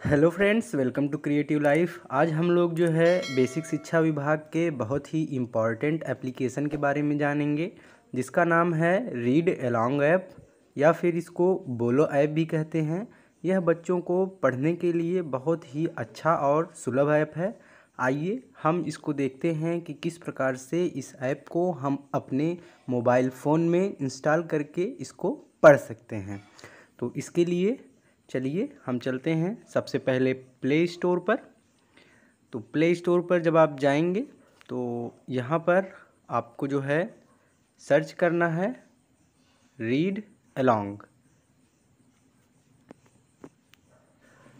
Hello friends, welcome to creative life. आज हम लोग जो है बेसिक शिक्षा विभाग के बहुत ही इम्पॉर्टेंट एप्लीकेशन के बारे में जानेंगे, जिसका नाम है रीड अलोंग ऐप या फिर इसको बोलो ऐप भी कहते हैं। यह बच्चों को पढ़ने के लिए बहुत ही अच्छा और सुलभ ऐप है। आइए हम इसको देखते हैं कि किस प्रकार से इस ऐप को हम अपने मोबाइल फ़ोन में इंस्टॉल करके इसको पढ़ सकते हैं। तो इसके लिए चलिए हम चलते हैं सबसे पहले प्ले स्टोर पर। तो प्ले स्टोर पर जब आप जाएंगे तो यहाँ पर आपको जो है सर्च करना है रीड अलोंग।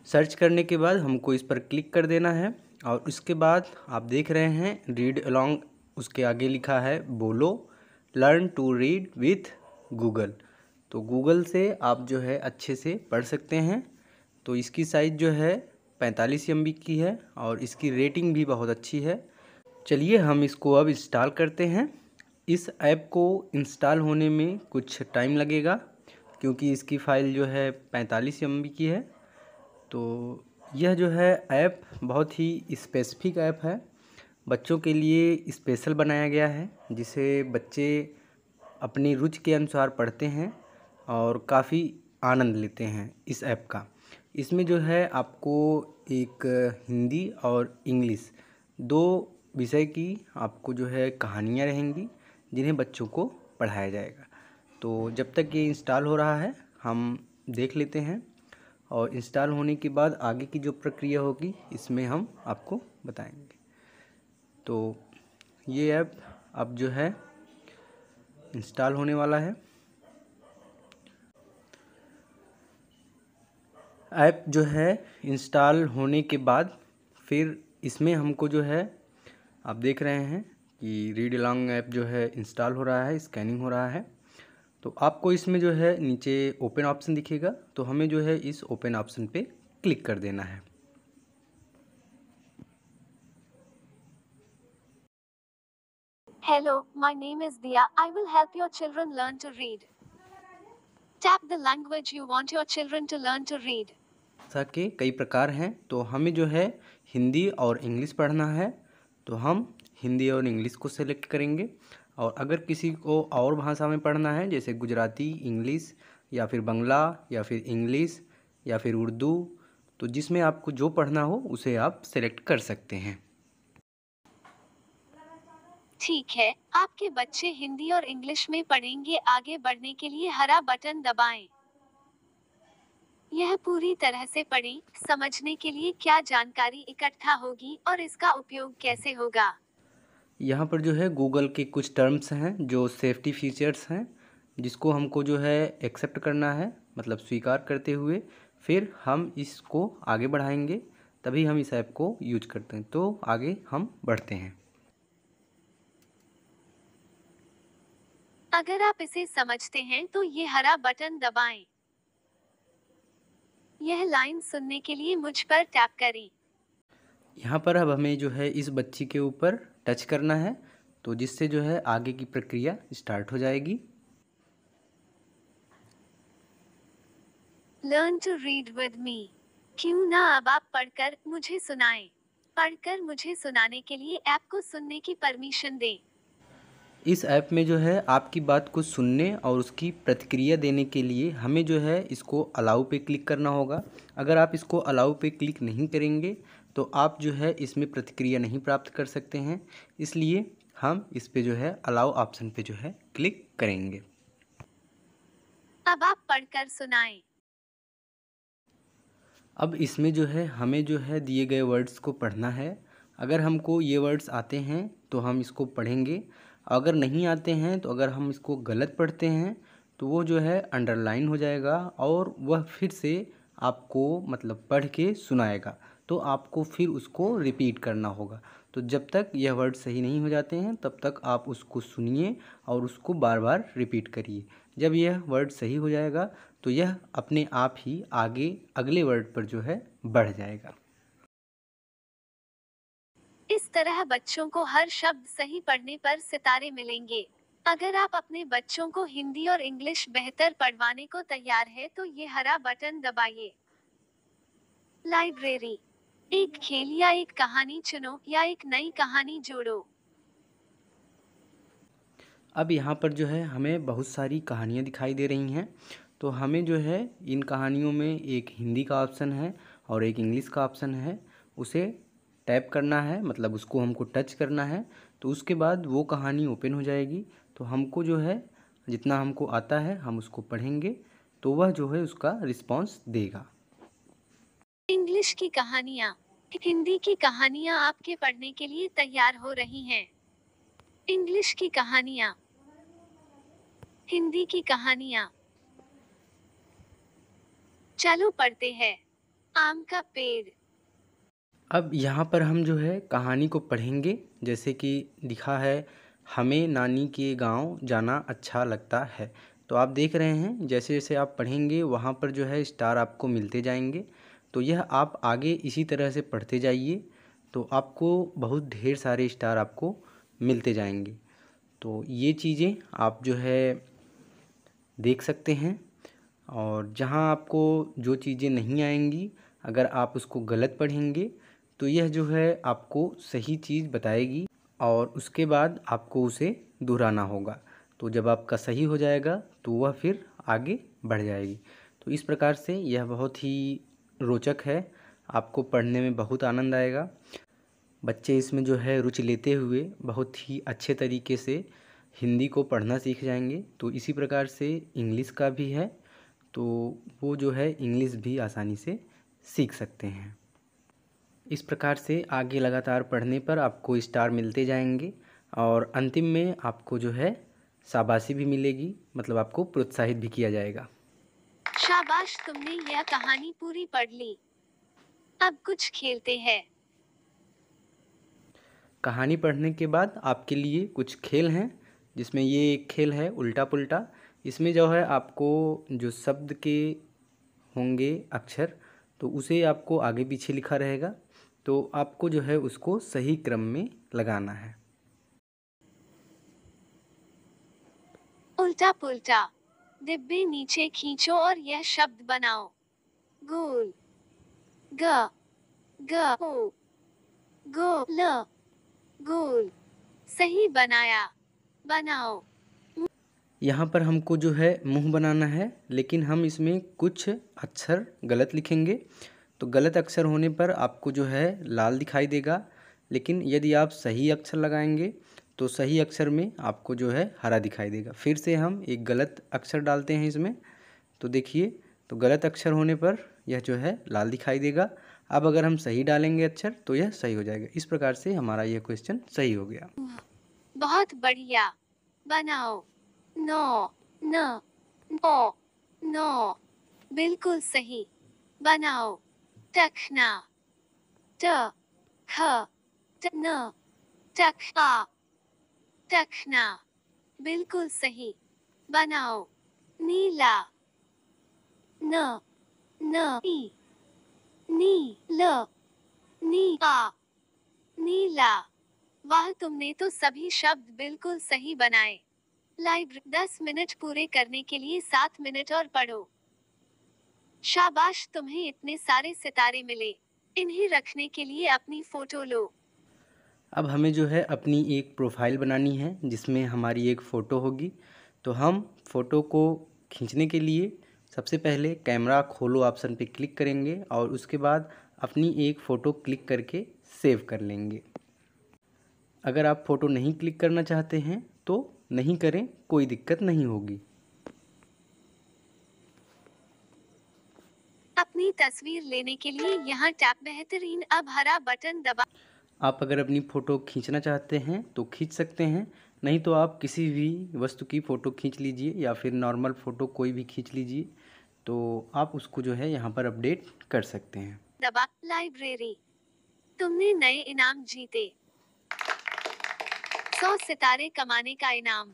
सर्च करने के बाद हमको इस पर क्लिक कर देना है और उसके बाद आप देख रहे हैं रीड अलोंग, उसके आगे लिखा है बोलो learn to read with Google. तो गूगल से आप जो है अच्छे से पढ़ सकते हैं। तो इसकी साइज़ जो है 45 MB की है और इसकी रेटिंग भी बहुत अच्छी है। चलिए हम इसको अब इंस्टॉल करते हैं। इस ऐप को इंस्टॉल होने में कुछ टाइम लगेगा क्योंकि इसकी फ़ाइल जो है 45 MB की है। तो यह जो है ऐप बहुत ही स्पेसिफिक ऐप है, बच्चों के लिए स्पेशल बनाया गया है, जिसे बच्चे अपनी रुचि के अनुसार पढ़ते हैं और काफ़ी आनंद लेते हैं इस ऐप का। इसमें जो है आपको एक हिंदी और इंग्लिश दो विषय की आपको जो है कहानियाँ रहेंगी जिन्हें बच्चों को पढ़ाया जाएगा। तो जब तक ये इंस्टॉल हो रहा है हम देख लेते हैं और इंस्टॉल होने के बाद आगे की जो प्रक्रिया होगी इसमें हम आपको बताएंगे। तो ये ऐप अब जो है इंस्टॉल होने वाला है। ऐप जो है इंस्टॉल होने के बाद फिर इसमें हमको जो है आप देख रहे हैं कि रीड अलोंग ऐप जो है इंस्टॉल हो रहा है, स्कैनिंग हो रहा है। तो आपको इसमें जो है नीचे ओपन ऑप्शन दिखेगा, तो हमें जो है इस ओपन ऑप्शन पे क्लिक कर देना है। Hello, my name is Dia. I will help your children learn to read. Tap the language you want your children to learn to read. भाषा के कई प्रकार हैं, तो हमें जो है हिंदी और इंग्लिश पढ़ना है, तो हम हिंदी और इंग्लिश को सेलेक्ट करेंगे। और अगर किसी को और भाषा में पढ़ना है जैसे गुजराती, इंग्लिश या फिर बंगला या फिर इंग्लिश या फिर उर्दू, तो जिसमें आपको जो पढ़ना हो उसे आप सेलेक्ट कर सकते हैं। ठीक है, आपके बच्चे हिंदी और इंग्लिश में पढ़ेंगे। आगे बढ़ने के लिए हरा बटन दबाएं। यह पूरी तरह से पढ़ें। समझने के लिए क्या जानकारी इकट्ठा होगी और इसका उपयोग कैसे होगा। यहाँ पर जो है गूगल के कुछ टर्म्स हैं जो सेफ्टी फीचर्स हैं, जिसको हमको जो है एक्सेप्ट करना है, मतलब स्वीकार करते हुए फिर हम इसको आगे बढ़ाएंगे, तभी हम इस ऐप को यूज करते हैं। तो आगे हम बढ़ते हैं। अगर आप इसे समझते हैं तो ये हरा बटन दबाएं। यह लाइन सुनने के लिए मुझ पर टैप करें। यहाँ पर अब हमें जो है इस बच्ची के ऊपर टच करना है, तो जिससे जो है आगे की प्रक्रिया स्टार्ट हो जाएगी। Learn to read with me. क्यों ना अब आप पढ़कर मुझे सुनाएं। पढ़कर मुझे सुनाने के लिए ऐप को सुनने की परमिशन दें। इस ऐप में जो है आपकी बात को सुनने और उसकी प्रतिक्रिया देने के लिए हमें जो है इसको अलाउ पे क्लिक करना होगा। अगर आप इसको अलाउ पे क्लिक नहीं करेंगे तो आप जो है इसमें प्रतिक्रिया नहीं प्राप्त कर सकते हैं, इसलिए हम इस पे जो है अलाउ ऑप्शन पे जो है क्लिक करेंगे। अब आप पढ़कर सुनाएं। अब इसमें जो है हमें जो है दिए गए वर्ड्स को पढ़ना है। अगर हमको ये वर्ड्स आते हैं तो हम इसको पढ़ेंगे, अगर नहीं आते हैं तो अगर हम इसको गलत पढ़ते हैं तो वो जो है अंडरलाइन हो जाएगा और वह फिर से आपको मतलब पढ़ के सुनाएगा, तो आपको फिर उसको रिपीट करना होगा। तो जब तक यह वर्ड सही नहीं हो जाते हैं तब तक आप उसको सुनिए और उसको बार बार रिपीट करिए। जब यह वर्ड सही हो जाएगा तो यह अपने आप ही आगे अगले वर्ड पर जो है बढ़ जाएगा। इस तरह बच्चों को हर शब्द सही पढ़ने पर सितारे मिलेंगे। अगर आप अपने बच्चों को हिंदी और इंग्लिश बेहतर पढ़वाने को तैयार है तो ये हरा बटन दबाइए। लाइब्रेरी। एक खेल या एक कहानी चुनो या एक नई कहानी जोड़ो। अब यहाँ पर जो है हमें बहुत सारी कहानियाँ दिखाई दे रही हैं, तो हमें जो है इन कहानियों में एक हिंदी का ऑप्शन है और एक इंग्लिश का ऑप्शन है, उसे टैप करना है, मतलब उसको हमको टच करना है। तो उसके बाद वो कहानी ओपन हो जाएगी। तो हमको जो है जितना हमको आता है हम उसको पढ़ेंगे, तो वह जो है उसका रिस्पॉन्स देगा। इंग्लिश की कहानियाँ। हिंदी की कहानियाँ आपके पढ़ने के लिए तैयार हो रही हैं। इंग्लिश की कहानियाँ। हिंदी की कहानियाँ। चलो पढ़ते हैं। आम का पेड़। अब यहाँ पर हम जो है कहानी को पढ़ेंगे, जैसे कि लिखा है, हमें नानी के गांव जाना अच्छा लगता है। तो आप देख रहे हैं जैसे जैसे आप पढ़ेंगे वहाँ पर जो है स्टार आपको मिलते जाएंगे। तो यह आप आगे इसी तरह से पढ़ते जाइए, तो आपको बहुत ढेर सारे स्टार आपको मिलते जाएंगे। तो ये चीज़ें आप जो है देख सकते हैं। और जहाँ आपको जो चीज़ें नहीं आएंगी, अगर आप उसको गलत पढ़ेंगे तो यह जो है आपको सही चीज़ बताएगी और उसके बाद आपको उसे दोहराना होगा। तो जब आपका सही हो जाएगा तो वह फिर आगे बढ़ जाएगी। तो इस प्रकार से यह बहुत ही रोचक है, आपको पढ़ने में बहुत आनंद आएगा। बच्चे इसमें जो है रुचि लेते हुए बहुत ही अच्छे तरीके से हिंदी को पढ़ना सीख जाएंगे। तो इसी प्रकार से इंग्लिश का भी है, तो वो जो है इंग्लिश भी आसानी से सीख सकते हैं। इस प्रकार से आगे लगातार पढ़ने पर आपको स्टार मिलते जाएंगे और अंतिम में आपको जो है शाबाशी भी मिलेगी, मतलब आपको प्रोत्साहित भी किया जाएगा। शाबाश, तुमने यह कहानी पूरी पढ़ ली। अब कुछ खेलते हैं। कहानी पढ़ने के बाद आपके लिए कुछ खेल हैं, जिसमें ये एक खेल है उल्टा पुल्टा। इसमें जो है आपको जो शब्द के होंगे अक्षर, तो उसे आपको आगे पीछे लिखा रहेगा, तो आपको जो है उसको सही क्रम में लगाना है। उल्टा पुल्टा। डिब्बे नीचे खींचो और यह शब्द बनाओ। गोल। ग ग ओ गो ल गोल। सही बनाया। बनाओ। यहाँ पर हमको जो है मुंह बनाना है, लेकिन हम इसमें कुछ अक्षर गलत लिखेंगे। तो गलत अक्षर होने पर आपको जो है लाल दिखाई देगा, लेकिन यदि आप सही अक्षर लगाएंगे तो सही अक्षर में आपको जो है हरा दिखाई देगा। फिर से हम एक गलत अक्षर डालते हैं इसमें, तो देखिए, तो गलत अक्षर होने पर यह जो है लाल दिखाई देगा। अब अगर हम सही डालेंगे अक्षर तो यह सही हो जाएगा। इस प्रकार से हमारा यह क्वेश्चन सही हो गया। बहुत बढ़िया। बनाओ। नो न नो नो। बिल्कुल सही। बनाओ। टखना। ट ख ट न टखा। टखना। बिल्कुल सही। बनाओ। नीला। न न ई नी ल नी आ नीला। वाह, तुमने तो सभी शब्द बिल्कुल सही बनाए। लाइब्रेरी 10 मिनट पूरे करने के लिए 7 मिनट और पढ़ो। शाबाश, तुम्हें इतने सारे सितारे मिले। इन्हें रखने के लिए अपनी फोटो लो। अब हमें जो है अपनी एक प्रोफाइल बनानी है जिसमें हमारी एक फ़ोटो होगी। तो हम फ़ोटो को खींचने के लिए सबसे पहले कैमरा खोलो ऑप्शन पे क्लिक करेंगे और उसके बाद अपनी एक फ़ोटो क्लिक करके सेव कर लेंगे। अगर आप फ़ोटो नहीं क्लिक करना चाहते हैं तो नहीं करें, कोई दिक्कत नहीं होगी। अपनी तस्वीर लेने के लिए यहाँ टैप बेहतरीन। अब हरा बटन दबा। आप अगर अपनी फ़ोटो खींचना चाहते हैं तो खींच सकते हैं, नहीं तो आप किसी भी वस्तु की फ़ोटो खींच लीजिए या फिर नॉर्मल फ़ोटो कोई भी खींच लीजिए, तो आप उसको जो है यहाँ पर अपडेट कर सकते हैं। दबा। लाइब्रेरी। तुमने नए इनाम जीते। 100 सितारे कमाने का इनाम।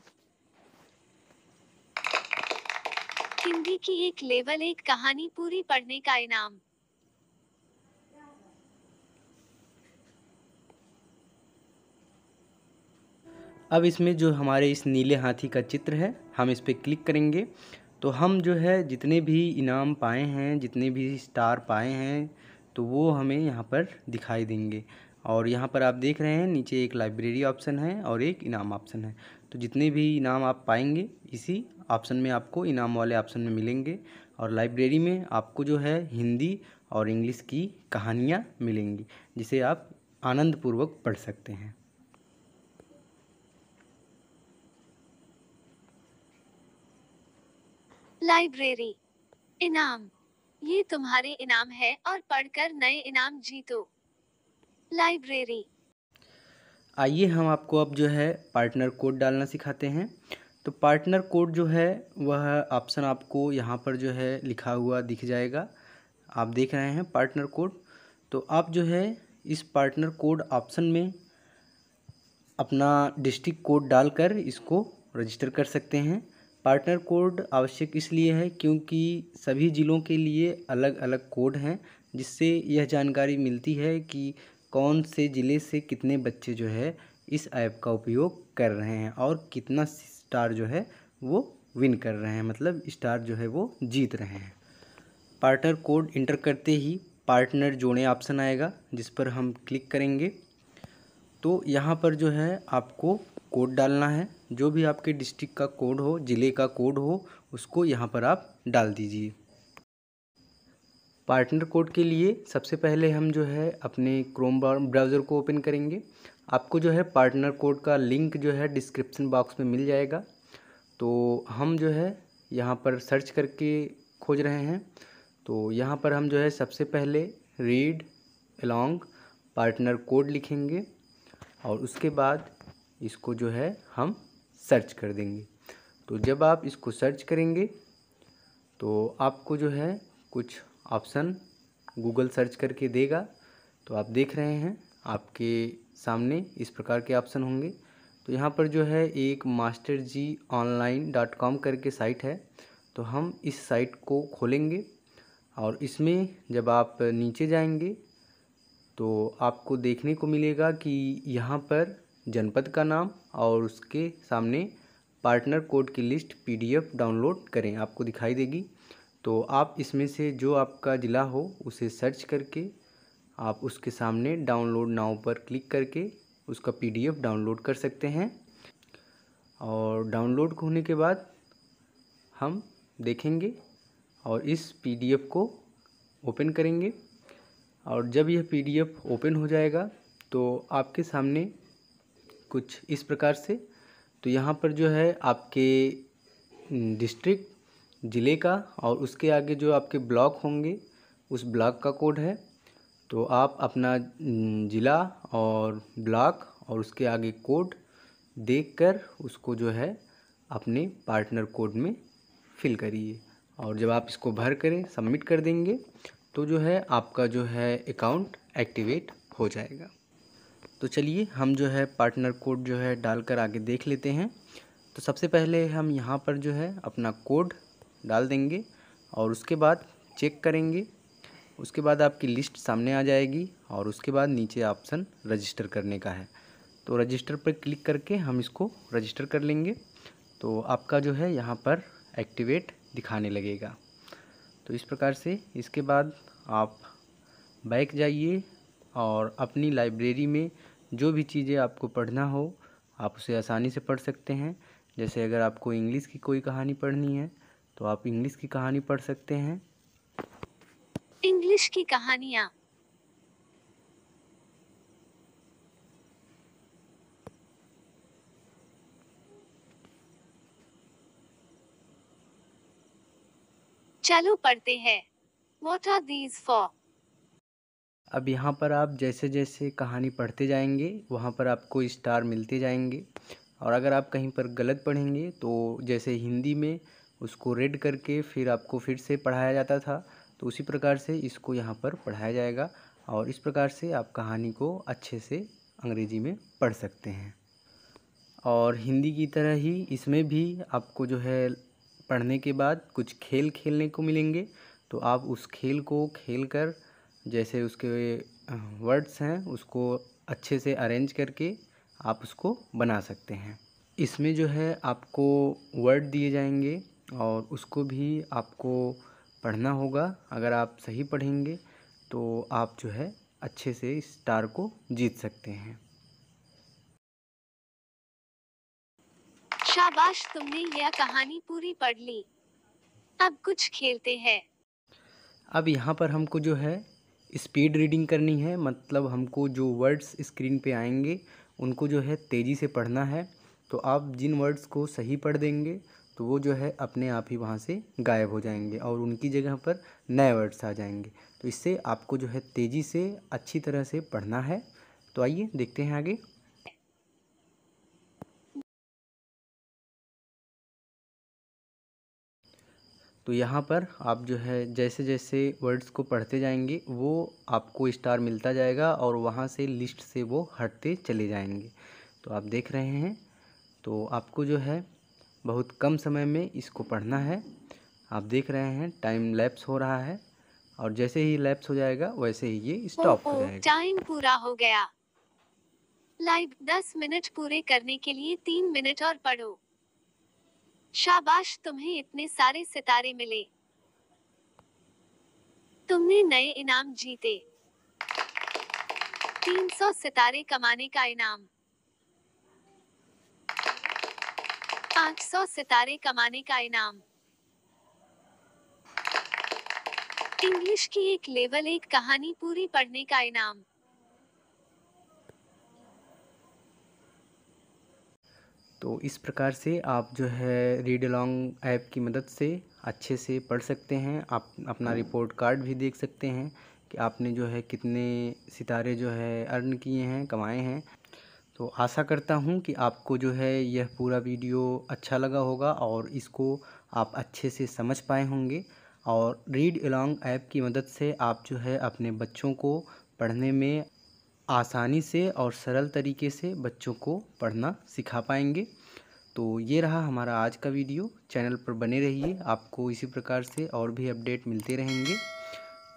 हिंदी की एक लेवल 1 कहानी पूरी पढ़ने का इनाम। अब इसमें जो हमारे इस नीले हाथी का चित्र है, हम इस पर क्लिक करेंगे तो हम जो है जितने भी इनाम पाए हैं, जितने भी स्टार पाए हैं, तो वो हमें यहाँ पर दिखाई देंगे। और यहाँ पर आप देख रहे हैं नीचे एक लाइब्रेरी ऑप्शन है और एक इनाम ऑप्शन है। तो जितने भी इनाम आप पाएंगे इसी ऑप्शन में आपको इनाम वाले ऑप्शन में मिलेंगे। और लाइब्रेरी में आपको जो है हिंदी और इंग्लिश की कहानियाँ मिलेंगी, जिसे आप आनंदपूर्वक पढ़ सकते हैं। लाइब्रेरी इनाम, ये तुम्हारे इनाम है और पढ़कर नए इनाम जीतो। लाइब्रेरी। आइए हम आपको अब जो है पार्टनर कोड डालना सिखाते हैं। तो पार्टनर कोड जो है वह ऑप्शन आपको यहाँ पर जो है लिखा हुआ दिख जाएगा। आप देख रहे हैं पार्टनर कोड। तो आप जो है इस पार्टनर कोड ऑप्शन में अपना डिस्ट्रिक्ट कोड डालकर इसको रजिस्टर कर सकते हैं। पार्टनर कोड आवश्यक इसलिए है क्योंकि सभी ज़िलों के लिए अलग अलग कोड हैं, जिससे यह जानकारी मिलती है कि कौन से ज़िले से कितने बच्चे जो है इस ऐप का उपयोग कर रहे हैं और कितना स्टार जो है वो विन कर रहे हैं, मतलब स्टार जो है वो जीत रहे हैं। पार्टनर कोड इंटर करते ही पार्टनर जोड़ें ऑप्शन आएगा, जिस पर हम क्लिक करेंगे। तो यहाँ पर जो है आपको कोड डालना है, जो भी आपके डिस्ट्रिक्ट का कोड हो, ज़िले का कोड हो, उसको यहाँ पर आप डाल दीजिए। पार्टनर कोड के लिए सबसे पहले हम जो है अपने क्रोम ब्राउज़र को ओपन करेंगे। आपको जो है पार्टनर कोड का लिंक जो है डिस्क्रिप्शन बॉक्स में मिल जाएगा। तो हम जो है यहाँ पर सर्च करके खोज रहे हैं। तो यहाँ पर हम जो है सबसे पहले रीड अलोंग पार्टनर कोड लिखेंगे और उसके बाद इसको जो है हम सर्च कर देंगे। तो जब आप इसको सर्च करेंगे तो आपको जो है कुछ ऑप्शन गूगल सर्च करके देगा। तो आप देख रहे हैं आपके सामने इस प्रकार के ऑप्शन होंगे। तो यहाँ पर जो है एक masterjonline.com करके साइट है। तो हम इस साइट को खोलेंगे और इसमें जब आप नीचे जाएंगे तो आपको देखने को मिलेगा कि यहाँ पर जनपद का नाम और उसके सामने पार्टनर कोड की लिस्ट PDF डाउनलोड करें आपको दिखाई देगी। तो आप इसमें से जो आपका ज़िला हो उसे सर्च करके आप उसके सामने डाउनलोड नाउ पर क्लिक करके उसका PDF डाउनलोड कर सकते हैं। और डाउनलोड होने के बाद हम देखेंगे और इस PDF को ओपन करेंगे। और जब यह PDF ओपन हो जाएगा तो आपके सामने कुछ इस प्रकार से, तो यहाँ पर जो है आपके डिस्ट्रिक्ट, ज़िले का और उसके आगे जो आपके ब्लॉक होंगे उस ब्लॉक का कोड है। तो आप अपना ज़िला और ब्लॉक और उसके आगे कोड देखकर उसको जो है अपने पार्टनर कोड में फिल करिए। और जब आप इसको भर करें सबमिट कर देंगे तो जो है आपका जो है अकाउंट एक्टिवेट हो जाएगा। तो चलिए हम जो है पार्टनर कोड जो है डालकर आगे देख लेते हैं। तो सबसे पहले हम यहाँ पर जो है अपना कोड डाल देंगे और उसके बाद चेक करेंगे। उसके बाद आपकी लिस्ट सामने आ जाएगी और उसके बाद नीचे ऑप्शन रजिस्टर करने का है। तो रजिस्टर पर क्लिक करके हम इसको रजिस्टर कर लेंगे। तो आपका जो है यहाँ पर एक्टिवेट दिखाने लगेगा। तो इस प्रकार से इसके बाद आप बैक जाइए और अपनी लाइब्रेरी में जो भी चीज़ें आपको पढ़ना हो आप उसे आसानी से पढ़ सकते हैं। जैसे अगर आपको इंग्लिश की कोई कहानी पढ़नी है तो आप इंग्लिश की कहानी पढ़ सकते हैं। इंग्लिश की कहानियाँ। चलो पढ़ते हैं। What are these for? अब यहाँ पर आप जैसे जैसे कहानी पढ़ते जाएंगे वहाँ पर आपको स्टार मिलते जाएंगे। और अगर आप कहीं पर गलत पढ़ेंगे तो जैसे हिंदी में उसको रेड करके फिर आपको फिर से पढ़ाया जाता था, तो उसी प्रकार से इसको यहाँ पर पढ़ाया जाएगा और इस प्रकार से आप कहानी को अच्छे से अंग्रेजी में पढ़ सकते हैं। और हिंदी की तरह ही इसमें भी आपको जो है पढ़ने के बाद कुछ खेल खेलने को मिलेंगे। तो आप उस खेल को खेल कर जैसे उसके वर्ड्स हैं उसको अच्छे से अरेंज करके आप उसको बना सकते हैं। इसमें जो है आपको वर्ड दिए जाएंगे और उसको भी आपको पढ़ना होगा। अगर आप सही पढ़ेंगे तो आप जो है अच्छे से इस स्टार को जीत सकते हैं। शाबाश, तुमने यह कहानी पूरी पढ़ ली। अब कुछ खेलते हैं। अब यहाँ पर हमको जो है स्पीड रीडिंग करनी है, मतलब हमको जो वर्ड्स स्क्रीन पे आएंगे उनको जो है तेज़ी से पढ़ना है। तो आप जिन वर्ड्स को सही पढ़ देंगे तो वो जो है अपने आप ही वहाँ से गायब हो जाएंगे और उनकी जगह पर नए वर्ड्स आ जाएंगे। तो इससे आपको जो है तेज़ी से अच्छी तरह से पढ़ना है। तो आइए देखते हैं आगे। तो यहाँ पर आप जो है जैसे जैसे वर्ड्स को पढ़ते जाएंगे वो आपको स्टार मिलता जाएगा और वहाँ से लिस्ट से वो हटते चले जाएंगे। तो आप देख रहे हैं, तो आपको जो है बहुत कम समय में इसको पढ़ना है। आप देख रहे हैं टाइम लैप्स हो रहा है और जैसे ही लैप्स हो जाएगा वैसे ही ये स्टॉप हो जाएगा। टाइम पूरा हो गया। लाइव 10 मिनट पूरे करने के लिए 3 मिनट और पढ़ो। शाबाश, तुम्हें इतने सारे सितारे मिले। तुमने नए इनाम जीते। 300 सितारे कमाने का इनाम, 500 सितारे कमाने का इनाम, इंग्लिश की एक लेवल 1 कहानी पूरी पढ़ने का इनाम। तो इस प्रकार से आप जो है रीड अलोंग ऐप की मदद से अच्छे से पढ़ सकते हैं। आप अपना रिपोर्ट कार्ड भी देख सकते हैं कि आपने जो है कितने सितारे जो है अर्न किए हैं, कमाए हैं। तो आशा करता हूँ कि आपको जो है यह पूरा वीडियो अच्छा लगा होगा और इसको आप अच्छे से समझ पाए होंगे। और रीड अलोंग ऐप की मदद से आप जो है अपने बच्चों को पढ़ने में आसानी से और सरल तरीके से बच्चों को पढ़ना सिखा पाएंगे। तो ये रहा हमारा आज का वीडियो। चैनल पर बने रहिए, आपको इसी प्रकार से और भी अपडेट मिलते रहेंगे।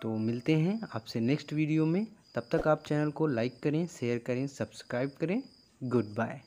तो मिलते हैं आपसे नेक्स्ट वीडियो में। तब तक आप चैनल को लाइक करें, शेयर करें, सब्सक्राइब करें। Good bye.